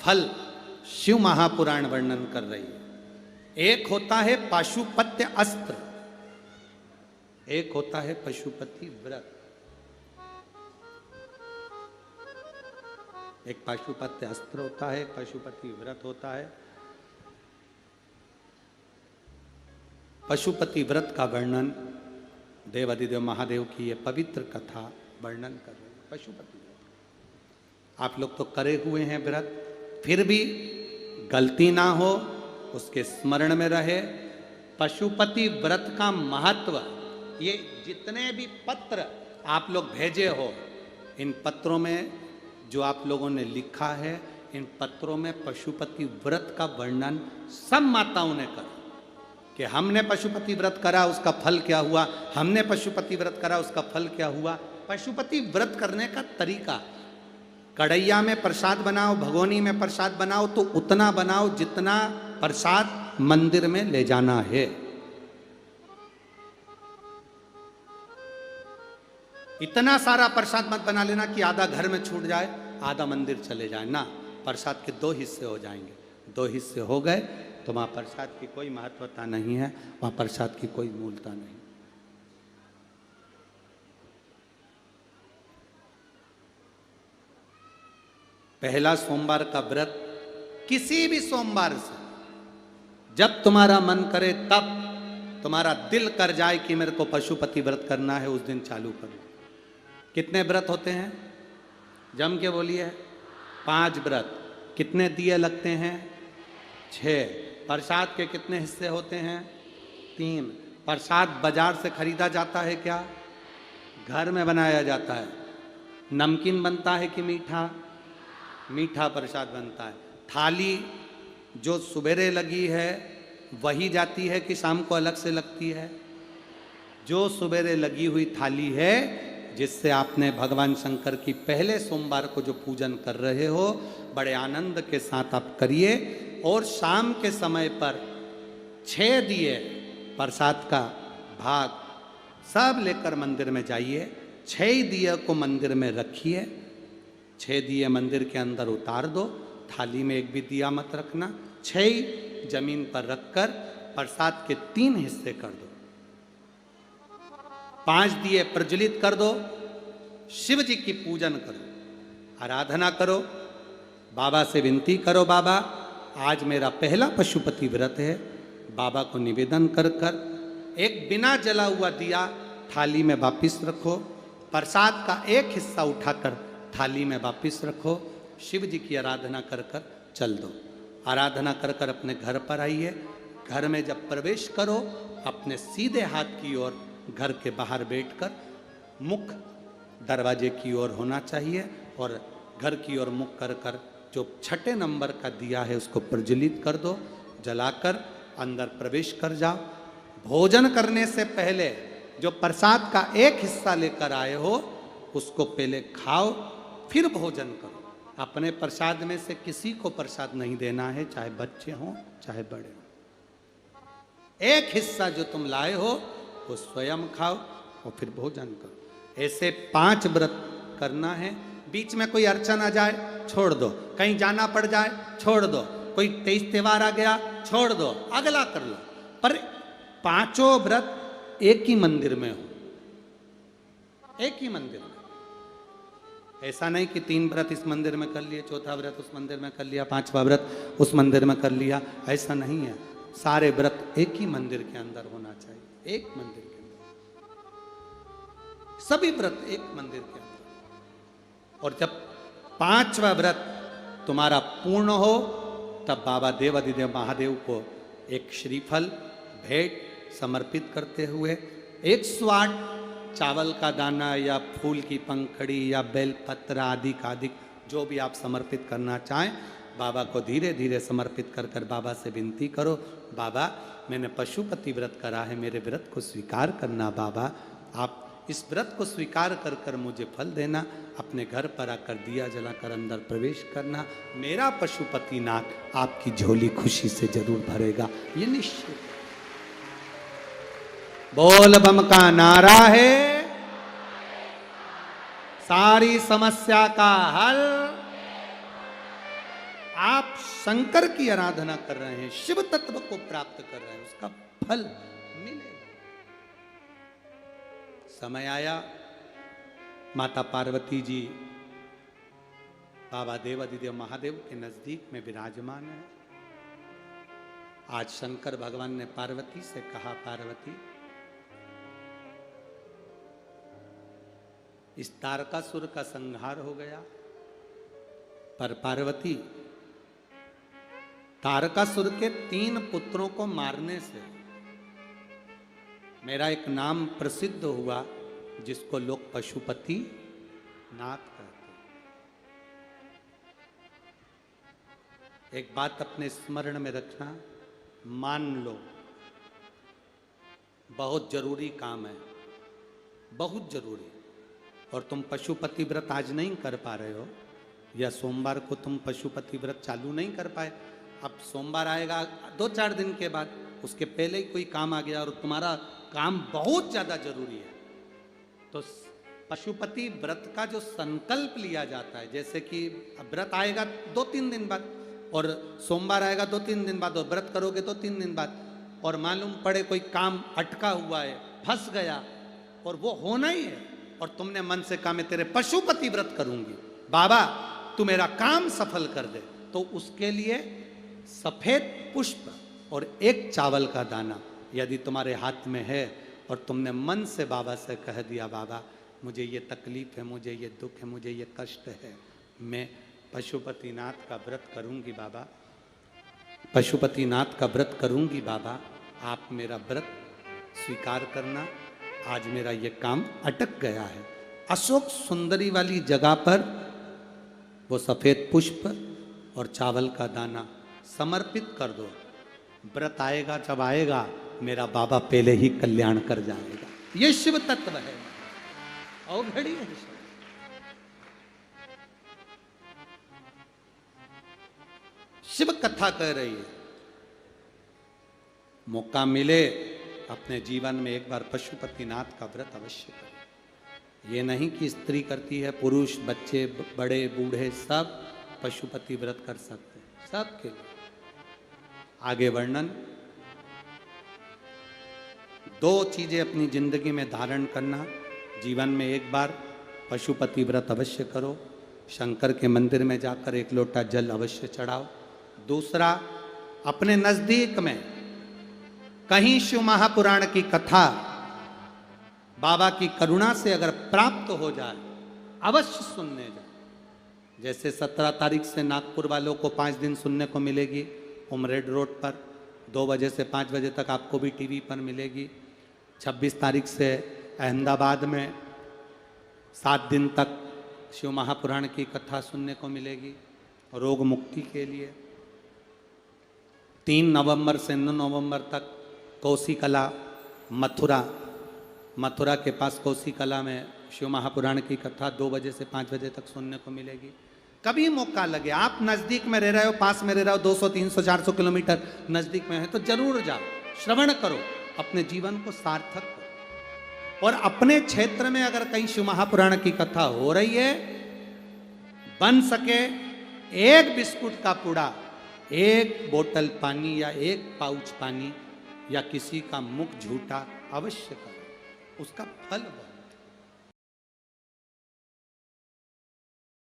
फल शिव महापुराण वर्णन कर रही है। एक होता है पाशुपत्य अस्त्र, एक होता है पशुपति व्रत। एक पाशुपत्य अस्त्र होता है, एक पशुपति व्रत होता है। पशुपति व्रत का वर्णन देवादिदेव महादेव की ये पवित्र कथा वर्णन कर रहे हैं। पशुपति व्रत आप लोग तो करे हुए हैं व्रत, फिर भी गलती ना हो, उसके स्मरण में रहे। पशुपति व्रत का महत्व, ये जितने भी पत्र आप लोग भेजे हो, इन पत्रों में जो आप लोगों ने लिखा है, इन पत्रों में पशुपति व्रत का वर्णन सब माताओं ने करा कि हमने पशुपति व्रत करा उसका फल क्या हुआ, हमने पशुपति व्रत करा उसका फल क्या हुआ। पशुपति व्रत करने का तरीका, कढ़ैया में प्रसाद बनाओ, भगोनी में प्रसाद बनाओ तो उतना बनाओ जितना प्रसाद मंदिर में ले जाना है। इतना सारा प्रसाद मत बना लेना कि आधा घर में छूट जाए, आधा मंदिर चले जाए ना। प्रसाद के 2 हिस्से हो जाएंगे, 2 हिस्से हो गए तो वहां प्रसाद की कोई महत्वता नहीं है, वहां प्रसाद की कोई मूलता नहीं। पहला सोमवार का व्रत किसी भी सोमवार से जब तुम्हारा मन करे, तब तुम्हारा दिल कर जाए कि मेरे को पशुपति व्रत करना है, उस दिन चालू करो। कितने व्रत होते हैं? जम के बोलिए। 5 व्रत। कितने दिए लगते हैं? 6। प्रसाद के कितने हिस्से होते हैं? 3। प्रसाद बाजार से खरीदा जाता है क्या? घर में बनाया जाता है। नमकीन बनता है कि मीठा? मीठा प्रसाद बनता है। थाली जो सुबेरे लगी है वही जाती है कि शाम को अलग से लगती है? जो सुबेरे लगी हुई थाली है, जिससे आपने भगवान शंकर की पहले सोमवार को जो पूजन कर रहे हो, बड़े आनंद के साथ आप करिए। और शाम के समय पर 6 दिए प्रसाद का भाग सब लेकर मंदिर में जाइए। 6 दिए को मंदिर में रखिए। 6 दिए मंदिर के अंदर उतार दो, थाली में एक भी दिया मत रखना। 6 जमीन पर रखकर प्रसाद के 3 हिस्से कर दो। 5 दिए प्रज्वलित कर दो। शिव जी की पूजन करो, आराधना करो, बाबा से विनती करो, बाबा आज मेरा पहला पशुपति व्रत है। बाबा को निवेदन कर कर एक बिना जला हुआ दिया थाली में वापिस रखो। प्रसाद का एक हिस्सा उठाकर थाली में वापिस रखो। शिव जी की आराधना कर कर चल दो। आराधना कर कर अपने घर पर आइए। घर में जब प्रवेश करो, अपने सीधे हाथ की ओर घर के बाहर बैठकर मुख दरवाजे की ओर होना चाहिए और घर की ओर मुख कर कर जो 6 नंबर का दिया है उसको प्रज्वलित कर दो। जलाकर अंदर प्रवेश कर जाओ। भोजन करने से पहले जो प्रसाद का एक हिस्सा लेकर आए हो उसको पहले खाओ, फिर भोजन करो। अपने प्रसाद में से किसी को प्रसाद नहीं देना है, चाहे बच्चे हों चाहे बड़े हों। एक हिस्सा जो तुम लाए हो वो स्वयं खाओ और फिर भोजन करो। ऐसे 5 व्रत करना है। बीच में कोई अड़चन आ जाए छोड़ दो, कहीं जाना पड़ जाए छोड़ दो, कोई 23 त्योहार आ गया छोड़ दो, अगला कर लो। पर 5 व्रत एक ही मंदिर में हो, एक ही मंदिर में। ऐसा नहीं कि 3 व्रत इस मंदिर में कर लिए, 4था व्रत उस मंदिर में कर लिया, 5वां व्रत उस मंदिर में कर लिया। ऐसा नहीं है। सारे व्रत एक ही मंदिर के अंदर होना चाहिए। एक मंदिर के अंदर सभी व्रत एक मंदिर के अंदर। और जब 5वां व्रत तुम्हारा पूर्ण हो, तब बाबा देवादिदेव महादेव को एक श्रीफल भेंट समर्पित करते हुए 108 चावल का दाना या फूल की पंखड़ी या बेलपत्र आदि का अधिक जो भी आप समर्पित करना चाहें, बाबा को धीरे धीरे समर्पित कर कर बाबा से विनती करो, बाबा मैंने पशुपति व्रत करा है, मेरे व्रत को स्वीकार करना। बाबा आप इस व्रत को स्वीकार कर कर मुझे फल देना। अपने घर पर आकर दिया जलाकर अंदर प्रवेश करना। मेरा पशुपति नाथ आपकी झोली खुशी से जरूर भरेगा, ये निश्चित। बोल बम का नारा है, सारी समस्या का हल आप शंकर की आराधना कर रहे हैं, शिव तत्व को प्राप्त कर रहे हैं, उसका फल मिलेगा। समय आया, माता पार्वती जी बाबा देवाधिदेव महादेव के नजदीक में विराजमान है। आज शंकर भगवान ने पार्वती से कहा, पार्वती इस तारकासुर का संहार हो गया, पर पार्वती तारकासुर के 3 पुत्रों को मारने से मेरा एक नाम प्रसिद्ध हुआ, जिसको लोग पशुपति नाथ कहते हैं। एक बात अपने स्मरण में रखना, मान लो बहुत जरूरी काम है, बहुत जरूरी, और तुम पशुपति व्रत आज नहीं कर पा रहे हो, या सोमवार को तुम पशुपति व्रत चालू नहीं कर पाए, अब सोमवार आएगा 2-4 दिन के बाद, उसके पहले ही कोई काम आ गया और तुम्हारा काम बहुत ज़्यादा जरूरी है, तो पशुपति व्रत का जो संकल्प लिया जाता है, जैसे कि व्रत आएगा 2-3 दिन बाद, और सोमवार आएगा 2-3 दिन बाद, और व्रत करोगे 2-3 दिन बाद, और मालूम पड़े कोई काम अटका हुआ है, फंस गया, और वो होना ही है, और तुमने मन से कहा मैं तेरे पशुपति व्रत करूंगी, बाबा तू मेरा काम सफल कर दे, तो उसके लिए सफेद पुष्प और एक चावल का दाना यदि तुम्हारे हाथ में है, और तुमने मन से बाबा से कह दिया, बाबा मुझे ये तकलीफ है, मुझे ये दुख है, मुझे ये कष्ट है, मैं पशुपतिनाथ का व्रत करूंगी बाबा, पशुपतिनाथ का व्रत करूंगी बाबा, आप मेरा व्रत स्वीकार करना, आज मेरा ये काम अटक गया है। अशोक सुंदरी वाली जगह पर वो सफेद पुष्प और चावल का दाना समर्पित कर दो, व्रत आएगा जब आएगा, मेरा बाबा पहले ही कल्याण कर जाएगा। ये शिव तत्व है, अवघड़ी है। शिव कथा कह रही है, मौका मिले अपने जीवन में एक बार पशुपतिनाथ का व्रत अवश्य करें। ये नहीं कि स्त्री करती है, पुरुष, बच्चे, बड़े, बूढ़े सब पशुपति व्रत कर सकते हैं, सबके लिए। आगे वर्णन, 2 चीजें अपनी जिंदगी में धारण करना, जीवन में एक बार पशुपति व्रत अवश्य करो, शंकर के मंदिर में जाकर 1 लोटा जल अवश्य चढ़ाओ। दूसरा, अपने नजदीक में कहीं शिव महापुराण की कथा बाबा की करुणा से अगर प्राप्त हो जाए, अवश्य सुनने जाए। जैसे 17 तारीख से नागपुर वालों को 5 दिन सुनने को मिलेगी उमरेड रोड पर, 2 बजे से 5 बजे तक आपको भी टीवी पर मिलेगी। 26 तारीख से अहमदाबाद में 7 दिन तक शिव महापुराण की कथा सुनने को मिलेगी रोग मुक्ति के लिए। 3 नवंबर से 9 नवंबर तक कोसी कला मथुरा के पास कोसी कला में शिव महापुराण की कथा 2 बजे से 5 बजे तक सुनने को मिलेगी। कभी मौका लगे, आप नज़दीक में रह रहे हो, पास में रह रहे हो, 200, 300, 400 किलोमीटर नज़दीक में है, तो जरूर जाओ, श्रवण करो, अपने जीवन को सार्थक करो। और अपने क्षेत्र में अगर कहीं शिव महापुराण की कथा हो रही है, बन सके 1 बिस्कुट का पुड़ा, 1 बोतल पानी या 1 पाउच पानी या किसी का मुख झूठा अवश्य करो, उसका फल बहुत।